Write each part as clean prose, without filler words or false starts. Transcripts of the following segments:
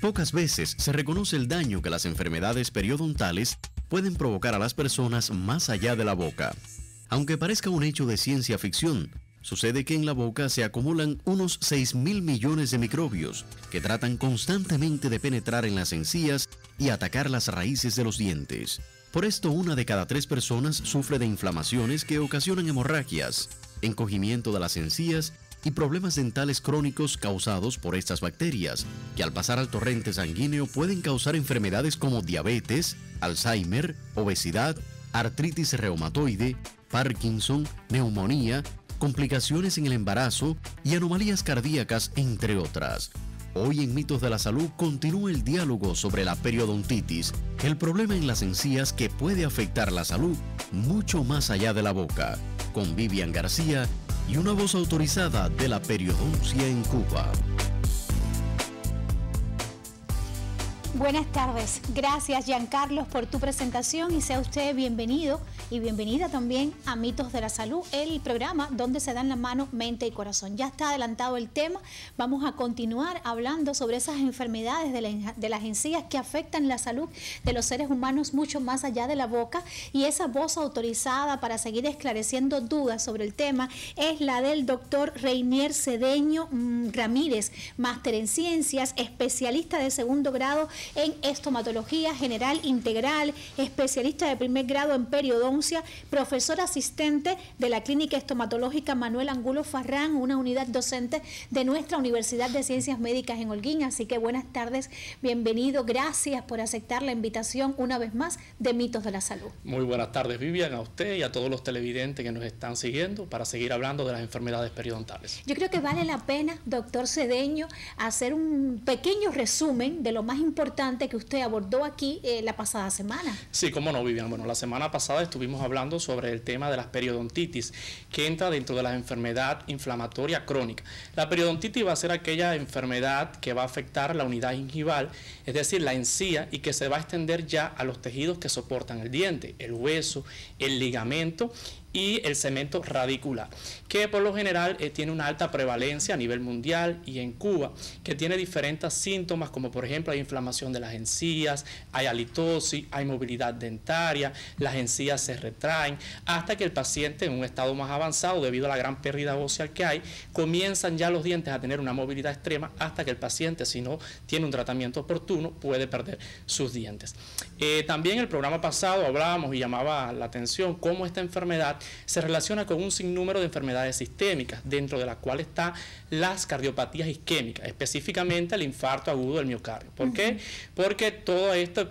Pocas veces se reconoce el daño que las enfermedades periodontales pueden provocar a las personas más allá de la boca. Aunque parezca un hecho de ciencia ficción, sucede que en la boca se acumulan unos 6.000 millones de microbios que tratan constantemente de penetrar en las encías y atacar las raíces de los dientes. Por esto, 1 de cada 3 personas sufre de inflamaciones que ocasionan hemorragias, encogimiento de las encías y problemas dentales crónicos causados por estas bacterias, que al pasar al torrente sanguíneo pueden causar enfermedades como diabetes, Alzheimer, obesidad, artritis reumatoide, Parkinson, neumonía, complicaciones en el embarazo y anomalías cardíacas, entre otras. Hoy en Mitos de la Salud continúa el diálogo sobre la periodontitis, el problema en las encías que puede afectar la salud mucho más allá de la boca, con Vivian García y una voz autorizada de la periodoncia en Cuba. Buenas tardes. Gracias, Giancarlos, por tu presentación y sea usted bienvenido y bienvenida también a Mitos de la Salud, el programa donde se dan la mano mente y corazón. Ya está adelantado el tema. Vamos a continuar hablando sobre esas enfermedades de las encías que afectan la salud de los seres humanos mucho más allá de la boca, y esa voz autorizada para seguir esclareciendo dudas sobre el tema es la del doctor Reinier Cedeño Ramírez, máster en ciencias, especialista de segundo grado en estomatología general integral, especialista de primer grado en periodoncia, profesor asistente de la Clínica Estomatológica Manuel Angulo Farrán, una unidad docente de nuestra Universidad de Ciencias Médicas en Holguín. Así que buenas tardes, bienvenido, gracias por aceptar la invitación una vez más de Mitos de la Salud. Muy buenas tardes, Vivian, a usted y a todos los televidentes que nos están siguiendo para seguir hablando de las enfermedades periodontales. Yo creo que vale la pena, doctor Cedeño, hacer un pequeño resumen de lo más importante que usted abordó aquí la pasada semana. Sí, cómo no, Vivian. Bueno, la semana pasada estuvimos hablando sobre el tema de las periodontitis, que entra dentro de la enfermedad inflamatoria crónica. La periodontitis va a ser aquella enfermedad que va a afectar la unidad gingival, es decir, la encía, y que se va a extender ya a los tejidos que soportan el diente, el hueso, el ligamento y el cemento radicular, que por lo general tiene una alta prevalencia a nivel mundial y en Cuba, que tiene diferentes síntomas, como por ejemplo hay inflamación de las encías, hay halitosis, hay movilidad dentaria, las encías se retraen, hasta que el paciente en un estado más avanzado, debido a la gran pérdida ósea que hay, comienzan ya los dientes a tener una movilidad extrema, hasta que el paciente, si no tiene un tratamiento oportuno, puede perder sus dientes. También el programa pasado hablábamos y llamaba la atención cómo esta enfermedad se relaciona con un sinnúmero de enfermedades sistémicas, dentro de las cuales están las cardiopatías isquémicas, específicamente el infarto agudo del miocardio. ¿Por qué? Porque todos estos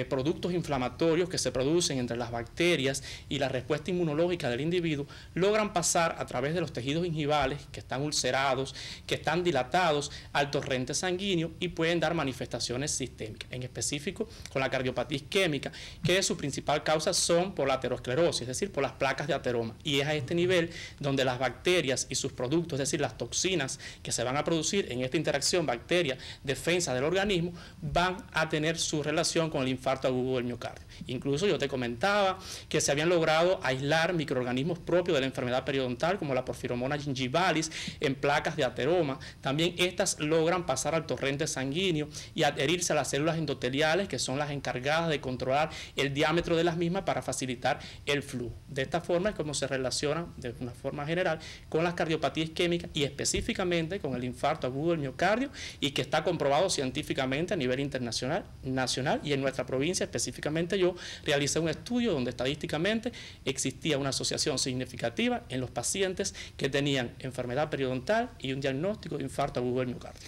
productos inflamatorios que se producen entre las bacterias y la respuesta inmunológica del individuo logran pasar a través de los tejidos gingivales que están ulcerados, que están dilatados al torrente sanguíneo y pueden dar manifestaciones sistémicas, en específico con la cardiopatía isquémica, que su principal causa son por la aterosclerosis, es decir, por las placas de ateroma, y es a este nivel donde las bacterias y sus productos, es decir, las toxinas que se van a producir en esta interacción bacteria-defensa del organismo, van a tener su relación con el infarto agudo del miocardio. Incluso yo te comentaba que se habían logrado aislar microorganismos propios de la enfermedad periodontal, como la Porphyromonas gingivalis, en placas de ateroma. También estas logran pasar al torrente sanguíneo y adherirse a las células endoteliales, que son las encargadas de controlar el diámetro de las mismas para facilitar el flujo. De esta forma es como se relacionan de una forma general con las cardiopatías isquémicas y específicamente con el infarto agudo del miocardio, y que está comprobado científicamente a nivel internacional, nacional, y en nuestra provincia específicamente yo realicé un estudio donde estadísticamente existía una asociación significativa en los pacientes que tenían enfermedad periodontal y un diagnóstico de infarto agudo del miocardio.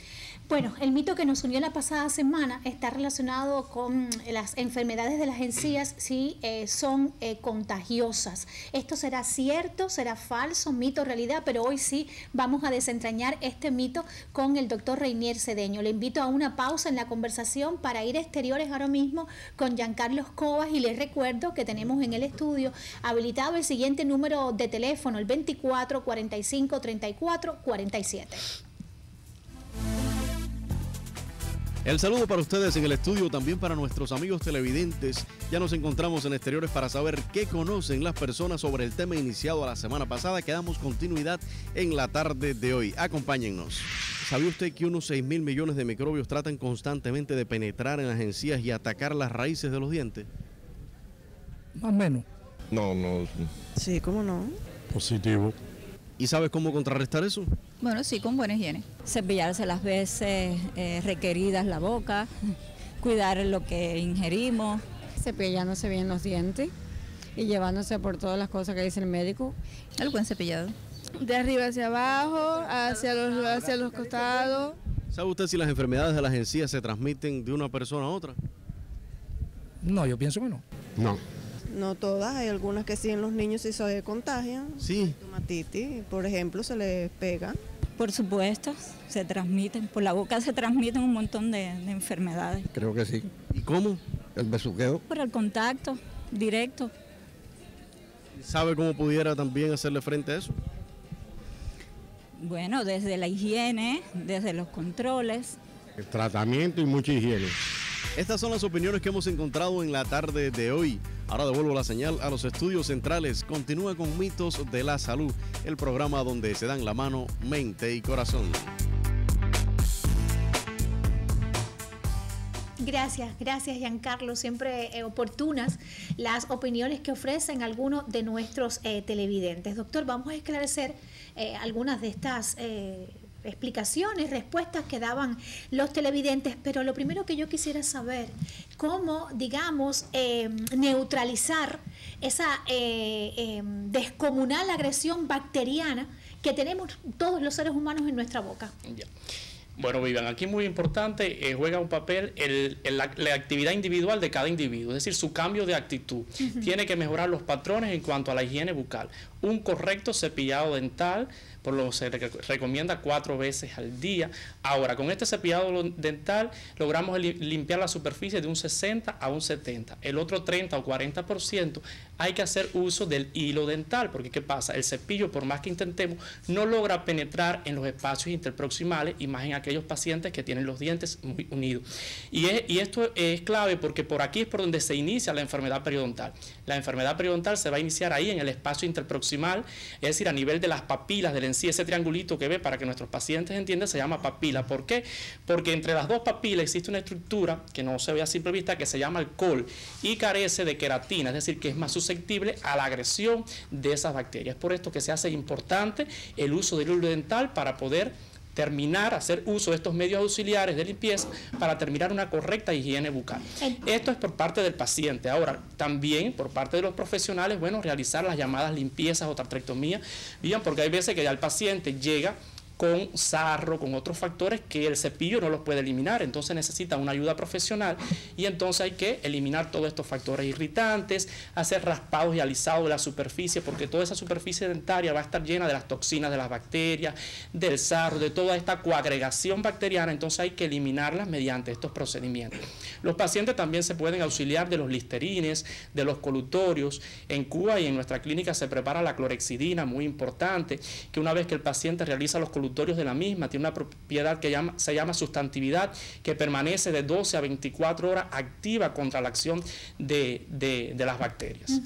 Bueno, el mito que nos unió la pasada semana está relacionado con las enfermedades de las encías, si son contagiosas. ¿Esto será cierto, será falso, mito, realidad? Pero hoy sí vamos a desentrañar este mito con el doctor Reinier Cedeño. Le invito a una pausa en la conversación para ir a exteriores ahora mismo con Giancarlos Cobas, y les recuerdo que tenemos en el estudio habilitado el siguiente número de teléfono, el 24 45 34 47. El saludo para ustedes en el estudio, también para nuestros amigos televidentes. Ya nos encontramos en exteriores para saber qué conocen las personas sobre el tema iniciado la semana pasada, que damos continuidad en la tarde de hoy. Acompáñennos. ¿Sabía usted que unos 6.000 millones de microbios tratan constantemente de penetrar en las encías y atacar las raíces de los dientes? Más o menos. No. Sí, ¿cómo no? Positivo. ¿Y sabes cómo contrarrestar eso? Bueno, sí, con buena higiene. Cepillarse las veces requeridas la boca, cuidar lo que ingerimos. Cepillándose bien los dientes y llevándose por todas las cosas que dice el médico. El buen cepillado. De arriba hacia abajo, hacia los costados. ¿Sabe usted si las enfermedades de las encías se transmiten de una persona a otra? No, yo pienso que no. No. No todas, hay algunas que sí en los niños sí se contagian. Sí. Tomatitis, por ejemplo, se les pega. Por supuesto, se transmiten, por la boca se transmiten un montón de enfermedades. Creo que sí. ¿Y cómo? El besuqueo. Por el contacto directo. ¿Sabe cómo pudiera también hacerle frente a eso? Bueno, desde la higiene, desde los controles. El tratamiento y mucha higiene. Estas son las opiniones que hemos encontrado en la tarde de hoy. Ahora devuelvo la señal a los estudios centrales. Continúa con Mitos de la Salud, el programa donde se dan la mano mente y corazón. Gracias Giancarlo, siempre oportunas las opiniones que ofrecen algunos de nuestros televidentes. Doctor, vamos a esclarecer algunas de estas explicaciones, respuestas que daban los televidentes, pero lo primero que yo quisiera saber, cómo, digamos, neutralizar esa descomunal agresión bacteriana que tenemos todos los seres humanos en nuestra boca. Ya. Bueno, Vivian, aquí muy importante, juega un papel la actividad individual de cada individuo, es decir, su cambio de actitud. Tiene que mejorar los patrones en cuanto a la higiene bucal. Un correcto cepillado dental, por lo que se recomienda 4 veces al día. Ahora, con este cepillado dental logramos limpiar la superficie de un 60 a un 70. El otro 30 o 40% hay que hacer uso del hilo dental, porque ¿qué pasa? El cepillo, por más que intentemos, no logra penetrar en los espacios interproximales y más en aquellos pacientes que tienen los dientes muy unidos. Y esto es clave porque por aquí es por donde se inicia la enfermedad periodontal. La enfermedad periodontal se va a iniciar ahí en el espacio interproximal, es decir, a nivel de las papilas del encía, ese triangulito que ve, para que nuestros pacientes entiendan, se llama papila. ¿Por qué? Porque entre las dos papilas existe una estructura que no se ve a simple vista, que se llama alcohol y carece de queratina, es decir, que es más susceptible a la agresión de esas bacterias. Por esto que se hace importante el uso del hilo dental para poder hacer uso de estos medios auxiliares de limpieza para terminar una correcta higiene bucal. Esto es por parte del paciente. Ahora, también por parte de los profesionales, bueno, realizar las llamadas limpiezas o tractectomía, bien, porque hay veces que ya el paciente llega con sarro, con otros factores que el cepillo no los puede eliminar, entonces necesita una ayuda profesional y entonces hay que eliminar todos estos factores irritantes, hacer raspados y alisados de la superficie, porque toda esa superficie dentaria va a estar llena de las toxinas de las bacterias, del sarro, de toda esta coagregación bacteriana, entonces hay que eliminarlas mediante estos procedimientos. Los pacientes también se pueden auxiliar de los listerines, de los colutorios. En Cuba y en nuestra clínica se prepara la clorexidina, muy importante, que una vez que el paciente realiza los colutorios de la misma, tiene una propiedad que se llama sustantividad, que permanece de 12 a 24 horas activa contra la acción de las bacterias.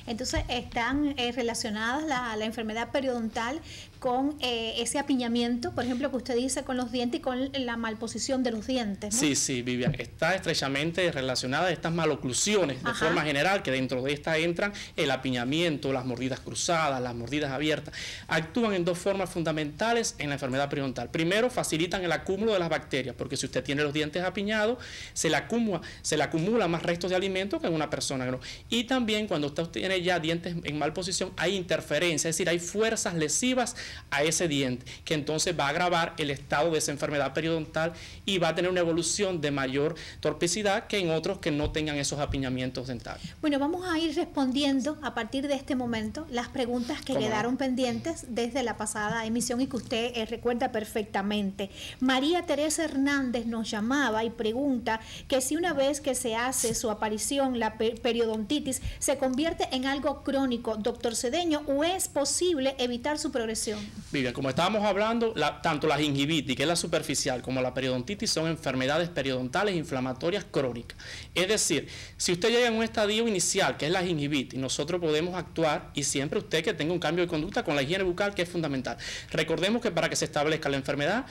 Entonces, están relacionadas la enfermedad periodontal con ese apiñamiento, por ejemplo, que usted dice con los dientes y con la malposición de los dientes, ¿no? Sí, Vivian, está estrechamente relacionada a estas maloclusiones de forma general, que dentro de esta entran el apiñamiento, las mordidas cruzadas, las mordidas abiertas. Actúan en dos formas fundamentales en la enfermedad periodontal. Primero, facilitan el acúmulo de las bacterias, porque si usted tiene los dientes apiñados, se le acumula más restos de alimento que en una persona, ¿no? Y también cuando usted tiene ya dientes en mal posición, hay interferencia, es decir, hay fuerzas lesivas a ese diente, que entonces va a agravar el estado de esa enfermedad periodontal y va a tener una evolución de mayor torpecidad que en otros que no tengan esos apiñamientos dentales. Bueno, vamos a ir respondiendo a partir de este momento las preguntas que quedaron pendientes desde la pasada emisión y que usted recuerda perfectamente. María Teresa Hernández nos llamaba y pregunta que si una vez que se hace su aparición la periodontitis se convierte en algo crónico, doctor Cedeño, o es posible evitar su progresión. Vivian, como estábamos hablando, tanto la gingivitis, que es la superficial, como la periodontitis son enfermedades periodontales inflamatorias crónicas. Es decir, si usted llega en un estadio inicial, que es la gingivitis, nosotros podemos actuar, y siempre usted que tenga un cambio de conducta con la higiene bucal, que es fundamental. Recordemos que para que se establezca la enfermedad,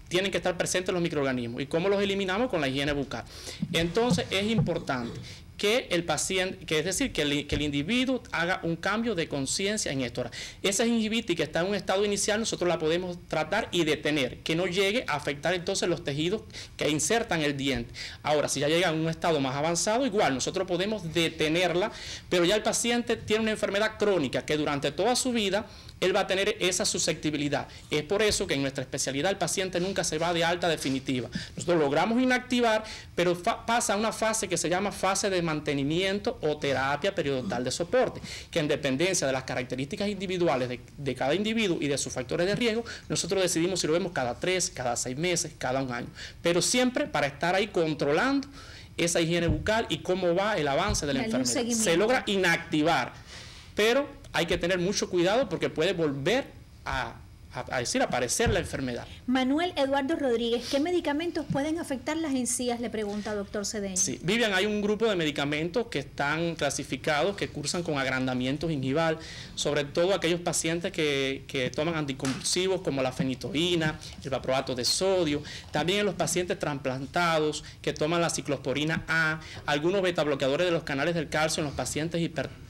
tienen que estar presentes los microorganismos. ¿Y cómo los eliminamos? Con la higiene bucal. Entonces, es importante que el paciente, que es decir, que el individuo haga un cambio de conciencia en esto. Ahora, esa gingivitis que está en un estado inicial, nosotros la podemos tratar y detener, que no llegue a afectar entonces los tejidos que insertan el diente. Ahora, si ya llega a un estado más avanzado, igual, nosotros podemos detenerla, pero ya el paciente tiene una enfermedad crónica que durante toda su vida él va a tener esa susceptibilidad. Es por eso que en nuestra especialidad el paciente nunca se va de alta definitiva. Nosotros logramos inactivar, pero pasa a una fase que se llama fase de mantenimiento o terapia periodontal de soporte, que en dependencia de las características individuales de cada individuo y de sus factores de riesgo, nosotros decidimos si lo vemos cada 3, cada 6 meses, cada 1 año. Pero siempre para estar ahí controlando esa higiene bucal y cómo va el avance de la enfermedad. Se logra inactivar, pero hay que tener mucho cuidado porque puede volver a aparecer la enfermedad. Manuel Eduardo Rodríguez, ¿qué medicamentos pueden afectar las encías? Le pregunta doctor Cedeño. Sí, Vivian, hay un grupo de medicamentos que están clasificados, que cursan con agrandamiento gingival, sobre todo aquellos pacientes que toman anticonvulsivos como la fenitoína, el valproato de sodio, también en los pacientes trasplantados que toman la ciclosporina A, algunos betabloqueadores de los canales del calcio en los pacientes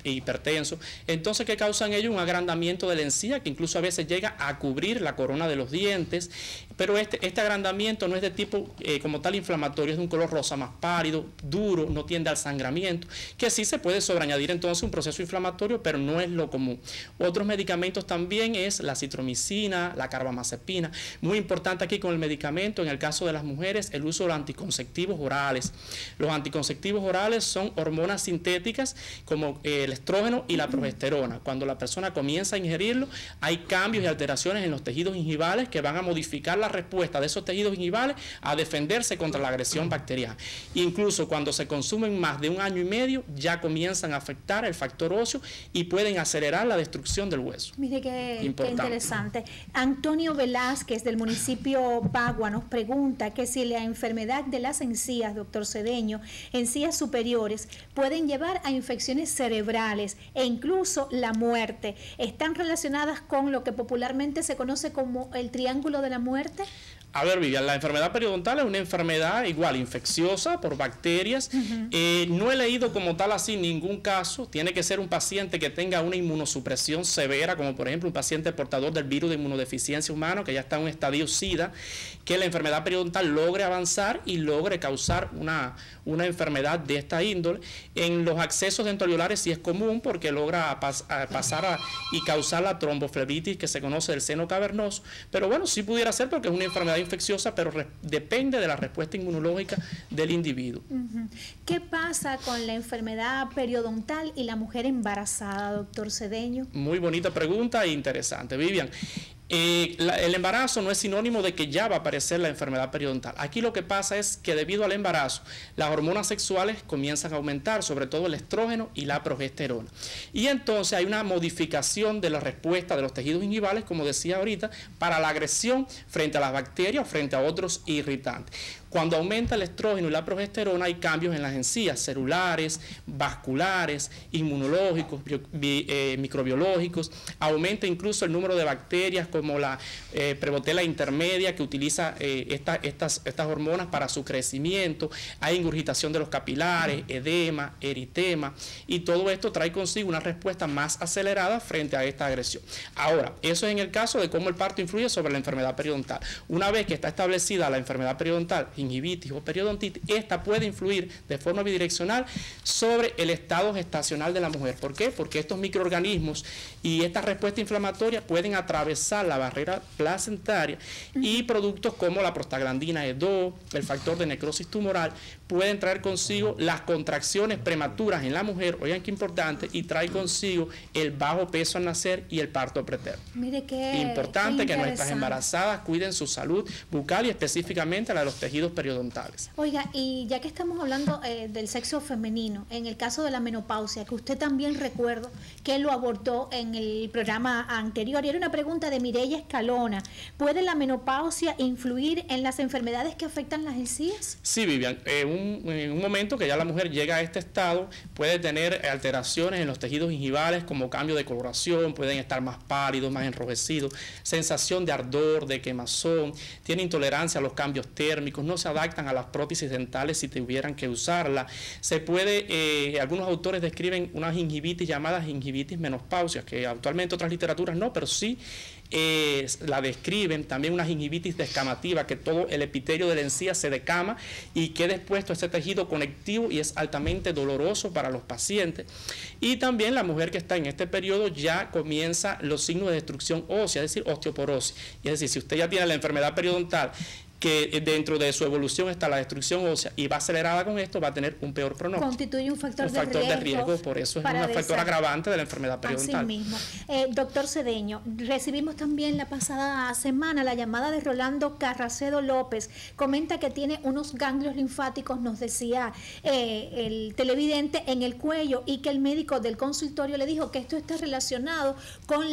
hipertensos. Entonces, ¿qué causan ellos? Un agrandamiento de la encía que incluso a veces llega a cubrir la corona de los dientes, pero este agrandamiento no es de tipo como tal inflamatorio, es de un color rosa más pálido, duro, no tiende al sangramiento, que sí se puede sobreañadir entonces un proceso inflamatorio, pero no es lo común. Otros medicamentos también es la citromicina, la carbamazepina. Muy importante aquí con el medicamento, en el caso de las mujeres, el uso de los anticonceptivos orales. Los anticonceptivos orales son hormonas sintéticas como el estrógeno y la progesterona. Cuando la persona comienza a ingerirlo, hay cambios y alteraciones en los tejidos gingivales que van a modificar la respuesta de esos tejidos gingivales a defenderse contra la agresión bacteriana. Incluso cuando se consumen más de 1 año y medio, ya comienzan a afectar el factor óseo y pueden acelerar la destrucción del hueso. Mire qué interesante. Antonio Velázquez, del municipio Bagua, nos pregunta que si la enfermedad de las encías, doctor Cedeño, encías superiores, pueden llevar a infecciones cerebrales e incluso la muerte. ¿Están relacionadas con lo que popularmente se conoce como el triángulo de la muerte? A ver, Vivian, la enfermedad periodontal es una enfermedad igual infecciosa por bacterias. No he leído como tal así ningún caso. Tiene que ser un paciente que tenga una inmunosupresión severa, como por ejemplo un paciente portador del virus de inmunodeficiencia humana, que ya está en un estadio SIDA, que la enfermedad periodontal logre avanzar y logre causar una enfermedad de esta índole. En los accesos dentoalveolares sí es común porque logra pasar y causar la tromboflebitis que se conoce del seno cavernoso. Pero bueno, sí pudiera ser porque es una enfermedad infecciosa, pero depende de la respuesta inmunológica del individuo. ¿Qué pasa con la enfermedad periodontal y la mujer embarazada, doctor Cedeño? Muy bonita pregunta e interesante, Vivian. El embarazo no es sinónimo de que ya va a aparecer la enfermedad periodontal. Aquí lo que pasa es que debido al embarazo, las hormonas sexuales comienzan a aumentar, sobre todo el estrógeno y la progesterona. Y entonces hay una modificación de la respuesta de los tejidos gingivales, como decía ahorita, para la agresión frente a las bacterias o frente a otros irritantes. Cuando aumenta el estrógeno y la progesterona hay cambios en las encías celulares, vasculares, inmunológicos, microbiológicos. Aumenta incluso el número de bacterias como la Prevotella intermedia, que utiliza estas hormonas para su crecimiento. Hay ingurgitación de los capilares, edema, eritema, y todo esto trae consigo una respuesta más acelerada frente a esta agresión. Ahora, eso es en el caso de cómo el parto influye sobre la enfermedad periodontal. Una vez que está establecida la enfermedad periodontal, gingivitis o periodontitis, esta puede influir de forma bidireccional sobre el estado gestacional de la mujer. ¿Por qué? Porque estos microorganismos y esta respuesta inflamatoria pueden atravesar la barrera placentaria y productos como la prostaglandina E2, el factor de necrosis tumoral, pueden traer consigo las contracciones prematuras en la mujer, oigan qué importante, y trae consigo el bajo peso al nacer y el parto preterno. Mire qué importante que nuestras embarazadas cuiden su salud bucal y específicamente la de los tejidos periodontales. Oiga, y ya que estamos hablando del sexo femenino, en el caso de la menopausia, que usted también recuerdo que lo abordó en el programa anterior, y era una pregunta de Mireya Escalona, ¿puede la menopausia influir en las enfermedades que afectan las encías? Sí, Vivian, en un momento que ya la mujer llega a este estado, puede tener alteraciones en los tejidos gingivales como cambio de coloración, pueden estar más pálidos, más enrojecidos, sensación de ardor, de quemazón, tiene intolerancia a los cambios térmicos, no se adaptan a las prótesis dentales si tuvieran que usarla. Se puede, algunos autores describen una gingivitis llamada gingivitis menopáusica, que actualmente otras literaturas no, pero sí la describen, también una gingivitis descamativa, que todo el epitelio de la encía se decama y queda expuesto a este tejido conectivo y es altamente doloroso para los pacientes. Y también la mujer que está en este periodo ya comienza los signos de destrucción ósea, es decir, osteoporosis. Y es decir, si usted ya tiene la enfermedad periodontal, que dentro de su evolución está la destrucción ósea y va acelerada con esto, va a tener un peor pronóstico. Constituye un factor de riesgo, por eso es un factor agravante de la enfermedad periodontal. Así mismo. Doctor Cedeño, recibimos también la pasada semana la llamada de Rolando Carracedo López. Comenta que tiene unos ganglios linfáticos, nos decía el televidente, en el cuello, y que el médico del consultorio le dijo que esto está relacionado con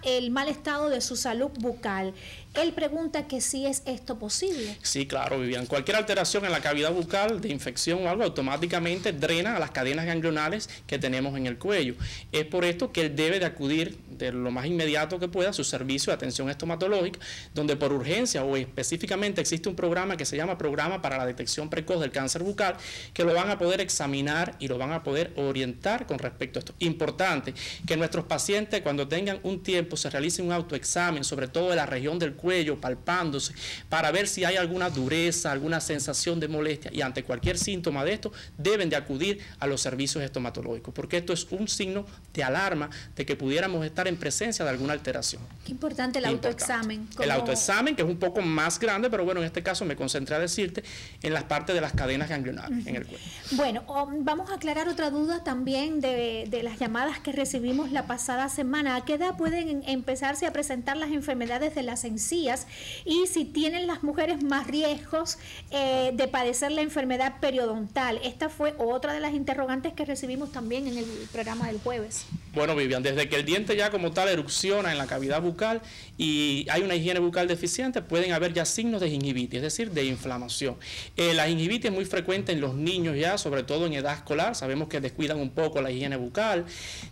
el mal estado de su salud bucal. Él pregunta que si es esto posible. Sí, claro, Vivian. Cualquier alteración en la cavidad bucal, de infección o algo, automáticamente drena a las cadenas ganglionales que tenemos en el cuello. Es por esto que él debe de acudir de lo más inmediato que pueda a su servicio de atención estomatológica, donde por urgencia o específicamente existe un programa que se llama Programa para la Detección Precoz del Cáncer Bucal, que lo van a poder examinar y lo van a poder orientar con respecto a esto. Importante que nuestros pacientes, cuando tengan un tiempo, se realicen un autoexamen, sobre todo de la región del cuello, palpándose, para ver si hay alguna dureza, alguna sensación de molestia, y ante cualquier síntoma de esto deben de acudir a los servicios estomatológicos, porque esto es un signo de alarma de que pudiéramos estar en presencia de alguna alteración. Qué importante el autoexamen. El autoexamen, que es un poco más grande, pero bueno, en este caso me concentré a decirte en las partes de las cadenas ganglionales en el cuello. Bueno, vamos a aclarar otra duda también de las llamadas que recibimos la pasada semana. ¿A qué edad pueden empezarse a presentar las enfermedades de las encías? Y si tienen las mujeres más riesgos de padecer la enfermedad periodontal. Esta fue otra de las interrogantes que recibimos también en el programa del jueves. Bueno, Vivian, desde que el diente ya como tal erupciona en la cavidad bucal y hay una higiene bucal deficiente, pueden haber ya signos de gingivitis, es decir, de inflamación. La gingivitis es muy frecuente en los niños ya, sobre todo en edad escolar. Sabemos que descuidan un poco la higiene bucal.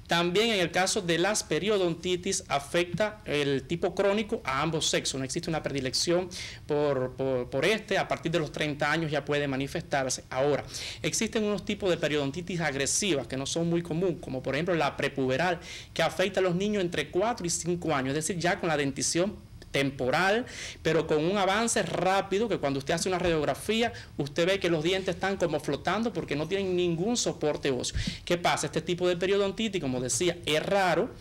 También en el caso de las periodontitis afecta el tipo crónico a ambos sexos. No existe una predilección por a partir de los 30 años ya puede manifestarse. Ahora, existen unos tipos de periodontitis agresivas que no son muy comunes, como por ejemplo la prepuberal, que afecta a los niños entre 4 y 5 años, es decir, ya con la dentición temporal, pero con un avance rápido, que cuando usted hace una radiografía, usted ve que los dientes están como flotando porque no tienen ningún soporte óseo. ¿Qué pasa? Este tipo de periodontitis, como decía, es raro,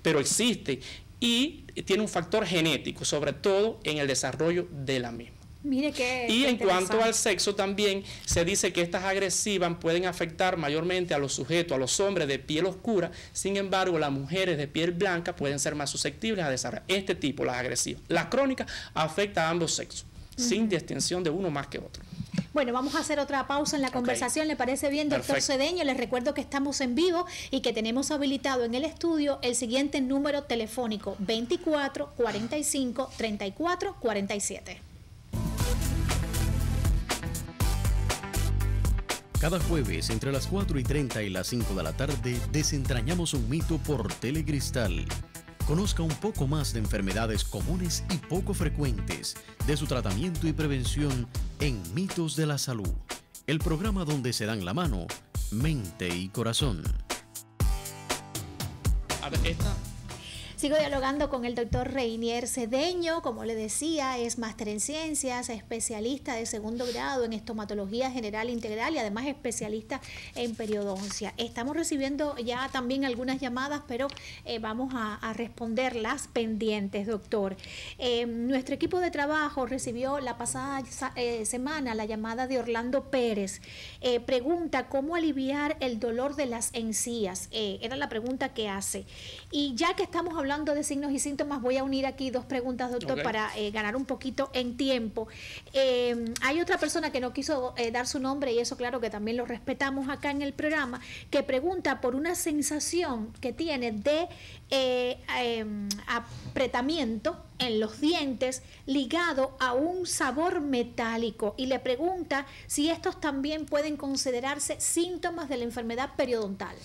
pero existe y tiene un factor genético, sobre todo en el desarrollo de la misma. Mire que y en cuanto al sexo también se dice que estas agresivas pueden afectar mayormente a los sujetos, a los hombres de piel oscura. Sin embargo, las mujeres de piel blanca pueden ser más susceptibles a desarrollar este tipo, las agresivas. Las crónicas afectan a ambos sexos, sin distinción de uno más que otro. Bueno, vamos a hacer otra pausa en la conversación. ¿Le parece bien, doctor Cedeño? Les recuerdo que estamos en vivo y que tenemos habilitado en el estudio el siguiente número telefónico: 24 45 34 47. Cada jueves entre las 4:30 y las 5 de la tarde desentrañamos un mito por Telecristal. Conozca un poco más de enfermedades comunes y poco frecuentes, de su tratamiento y prevención en Mitos de la Salud, el programa donde se dan la mano mente y corazón. A ver, esta... Sigo dialogando con el doctor Reinier Cedeño, como le decía, es máster en ciencias, especialista de segundo grado en estomatología general integral y además especialista en periodoncia. Estamos recibiendo ya también algunas llamadas, pero vamos a responderlas pendientes, doctor. Nuestro equipo de trabajo recibió la pasada semana la llamada de Orlando Pérez. Pregunta cómo aliviar el dolor de las encías. Era la pregunta que hace. Y ya que estamos hablando de signos y síntomas, voy a unir aquí dos preguntas, doctor, para ganar un poquito en tiempo. Hay otra persona que no quiso dar su nombre, y eso claro que también lo respetamos acá en el programa, que pregunta por una sensación que tiene de apretamiento en los dientes ligado a un sabor metálico, y le pregunta si estos también pueden considerarse síntomas de la enfermedad periodontal.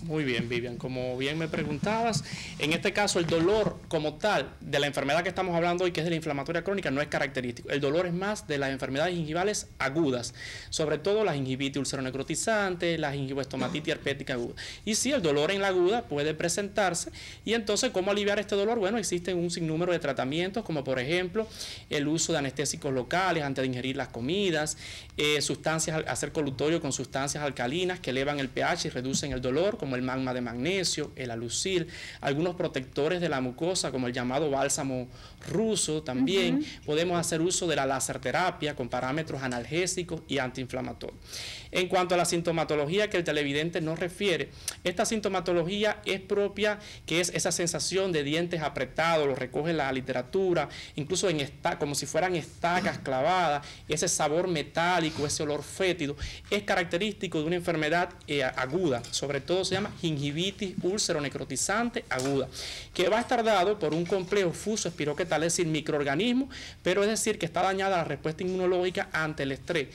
Muy bien, Vivian, como bien me preguntabas, en este caso el dolor como tal de la enfermedad que estamos hablando hoy, que es de la inflamatoria crónica, no es característico. El dolor es más de las enfermedades gingivales agudas, sobre todo la gingivitis ulceronecrotizante, la gingivoestomatitis herpética aguda. Y sí, el dolor en la aguda puede presentarse, y entonces, ¿cómo aliviar este dolor? Bueno, existen un sinnúmero de tratamientos, como por ejemplo el uso de anestésicos locales antes de ingerir las comidas, hacer colutorio con sustancias alcalinas que elevan el pH y reducen el dolor, como el magma de magnesio, el alucil, algunos protectores de la mucosa, como el llamado bálsamo ruso también. Podemos hacer uso de la láser terapia con parámetros analgésicos y antiinflamatorios. En cuanto a la sintomatología que el televidente nos refiere, esta sintomatología es propia, que es esa sensación de dientes apretados, lo recoge la literatura, incluso como si fueran estacas clavadas, ese sabor metálico, ese olor fétido, es característico de una enfermedad aguda, sobre todo se llama gingivitis ulceronecrotizante aguda, que va a estar dado por un complejo fuso espiroquetal, es decir, microorganismo, pero es decir, que está dañada la respuesta inmunológica ante el estrés.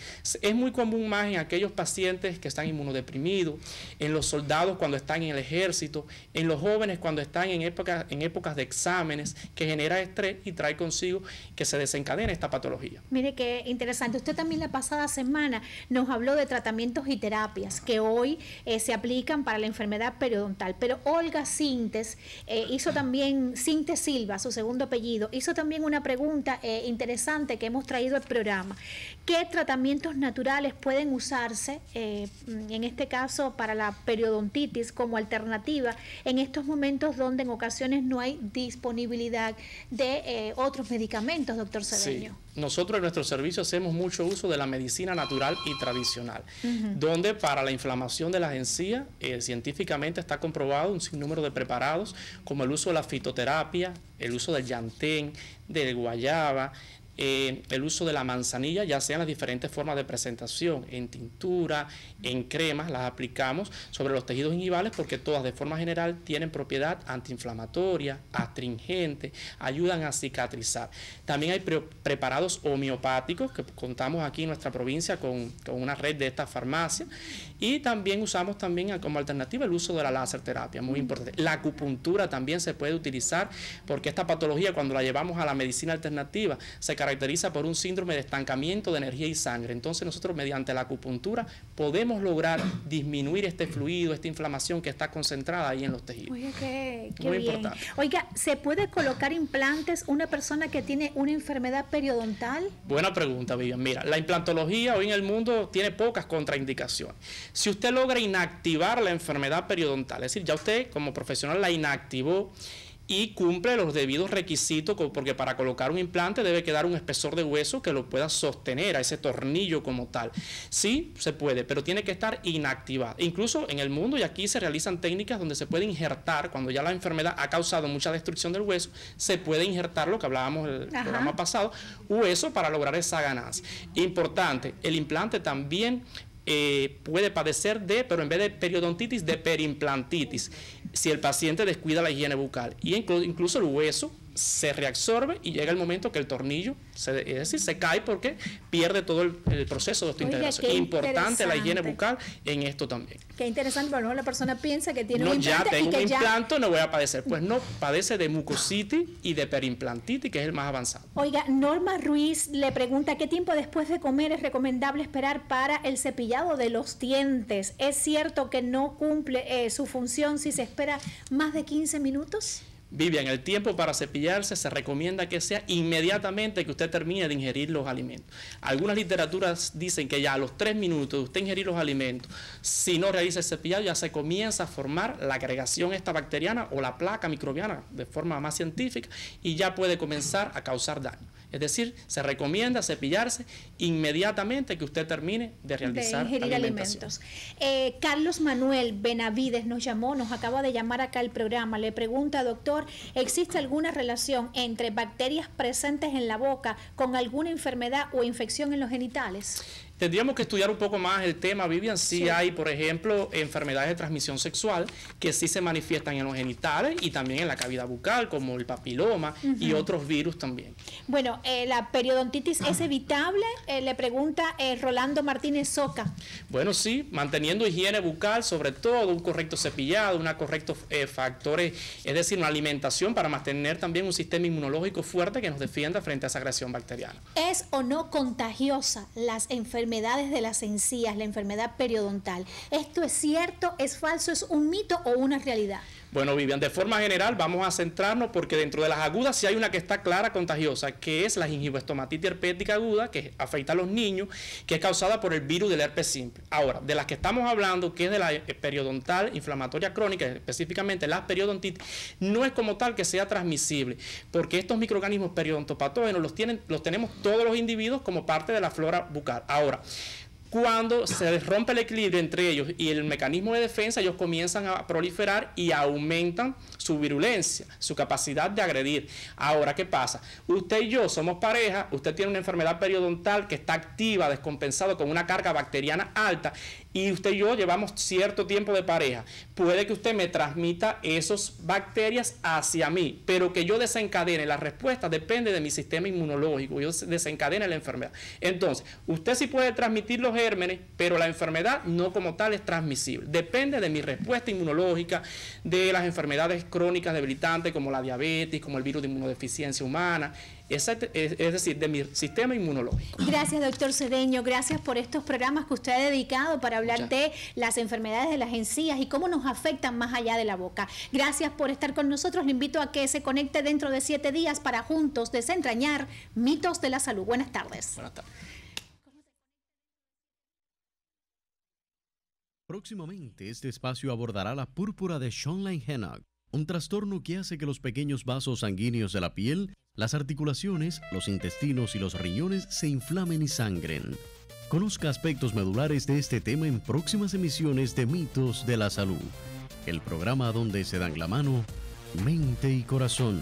Es muy común más en aquellos pacientes que están inmunodeprimidos, en los soldados cuando están en el ejército, en los jóvenes cuando están en épocas de exámenes, que genera estrés y trae consigo que se desencadena esta patología. Mire qué interesante. Usted también la pasada semana nos habló de tratamientos y terapias que hoy se aplican para la enfermedad periodontal, pero Olga Sintes hizo también, Sintes Silva, su segundo apellido, hizo también una pregunta interesante que hemos traído al programa. ¿Qué tratamientos naturales pueden usarse, en este caso para la periodontitis, como alternativa en estos momentos donde en ocasiones no hay disponibilidad de otros medicamentos, doctor Cedeño? Sí. Nosotros en nuestro servicio hacemos mucho uso de la medicina natural y tradicional, donde para la inflamación de las encías científicamente está comprobado un sinnúmero de preparados, como el uso de la fitoterapia, el uso del llantén, del guayaba, el uso de la manzanilla, ya sean las diferentes formas de presentación, en tintura, en cremas, las aplicamos sobre los tejidos gingivales porque todas de forma general tienen propiedad antiinflamatoria, astringente, ayudan a cicatrizar. También hay preparados homeopáticos que contamos aquí en nuestra provincia con una red de estas farmacias, y también usamos como alternativa el uso de la láser terapia, muy importante. La acupuntura también se puede utilizar porque esta patología, cuando la llevamos a la medicina alternativa, se caracteriza por un síndrome de estancamiento de energía y sangre. Entonces nosotros mediante la acupuntura podemos lograr disminuir este fluido, esta inflamación que está concentrada ahí en los tejidos. Oiga, qué muy bien. Importante. Oiga, ¿se puede colocar implantes una persona que tiene una enfermedad periodontal? Buena pregunta, Vivian. Mira, la implantología hoy en el mundo tiene pocas contraindicaciones. Si usted logra inactivar la enfermedad periodontal, es decir, ya usted como profesional la inactivó y cumple los debidos requisitos, porque para colocar un implante debe quedar un espesor de hueso que lo pueda sostener a ese tornillo como tal. Sí, se puede, pero tiene que estar inactivada. Incluso en el mundo, y aquí se realizan técnicas donde se puede injertar, cuando ya la enfermedad ha causado mucha destrucción del hueso, se puede injertar, lo que hablábamos en el programa pasado, hueso para lograr esa ganancia. Importante, el implante también puede padecer pero en vez de periodontitis, de perimplantitis, si el paciente descuida la higiene bucal, y incluso el hueso se reabsorbe y llega el momento que el tornillo se cae porque pierde todo el proceso de osteointegración. Importante la higiene bucal en esto también. Qué interesante, pero no la persona piensa que tiene un implante. Ya tengo un implante, no voy a padecer. Pues no, padece de mucositis y de perimplantitis, que es el más avanzado. Oiga, Norma Ruiz le pregunta ¿qué tiempo después de comer es recomendable esperar para el cepillado de los dientes? ¿Es cierto que no cumple su función si se espera más de 15 minutos? Vivian, el tiempo para cepillarse se recomienda que sea inmediatamente que usted termine de ingerir los alimentos. Algunas literaturas dicen que ya a los 3 minutos de usted ingerir los alimentos, si no realiza el cepillado, ya se comienza a formar la agregación esta bacteriana o la placa microbiana de forma más científica y ya puede comenzar a causar daño. Es decir, se recomienda cepillarse inmediatamente que usted termine de realizar ingerir alimentos. Carlos Manuel Benavides nos llamó, nos acaba de llamar acá al programa. Le pregunta, doctor, ¿existe alguna relación entre bacterias presentes en la boca con alguna enfermedad o infección en los genitales? Tendríamos que estudiar un poco más el tema, Vivian. Sí hay, por ejemplo, enfermedades de transmisión sexual que sí se manifiestan en los genitales y también en la cavidad bucal, como el papiloma y otros virus también. Bueno, ¿la periodontitis es evitable? Le pregunta Rolando Martínez Soca. Bueno, sí, manteniendo higiene bucal, sobre todo un correcto cepillado, una correctos factores, es decir, una alimentación para mantener también un sistema inmunológico fuerte que nos defienda frente a esa agresión bacteriana. ¿Es o no contagiosa las enfermedades de las encías, la enfermedad periodontal? ¿Esto es cierto, es falso, es un mito o una realidad? Bueno, Vivian, de forma general vamos a centrarnos porque dentro de las agudas sí hay una que está clara contagiosa, que es la gingivoestomatitis herpética aguda, que afecta a los niños, que es causada por el virus del herpes simple. Ahora, de las que estamos hablando, que es de la periodontal inflamatoria crónica, específicamente la periodontitis, no es como tal que sea transmisible, porque estos microorganismos periodontopatógenos los tenemos todos los individuos como parte de la flora bucal. Ahora, cuando se rompe el equilibrio entre ellos y el mecanismo de defensa, ellos comienzan a proliferar y aumentan su virulencia, su capacidad de agredir. Ahora, ¿qué pasa? Usted y yo somos pareja, usted tiene una enfermedad periodontal que está activa, descompensado, con una carga bacteriana alta, y usted y yo llevamos cierto tiempo de pareja. Puede que usted me transmita esas bacterias hacia mí, pero que yo desencadene la respuesta depende de mi sistema inmunológico, yo desencadene la enfermedad. Entonces, usted sí puede transmitir los gérmenes, pero la enfermedad no como tal es transmisible. Depende de mi respuesta inmunológica, de las enfermedades crónicas debilitantes como la diabetes, como el virus de inmunodeficiencia humana, es decir, de mi sistema inmunológico. Gracias, doctor Cedeño, gracias por estos programas que usted ha dedicado para hablar de las enfermedades de las encías y cómo nos afectan más allá de la boca. Gracias por estar con nosotros, le invito a que se conecte dentro de 7 días para juntos desentrañar mitos de la salud. Buenas tardes. Buenas tardes. Próximamente este espacio abordará la púrpura de Schoenlein-Henoch, un trastorno que hace que los pequeños vasos sanguíneos de la piel, las articulaciones, los intestinos y los riñones se inflamen y sangren. Conozca aspectos medulares de este tema en próximas emisiones de Mitos de la Salud, el programa donde se dan la mano, mente y corazón.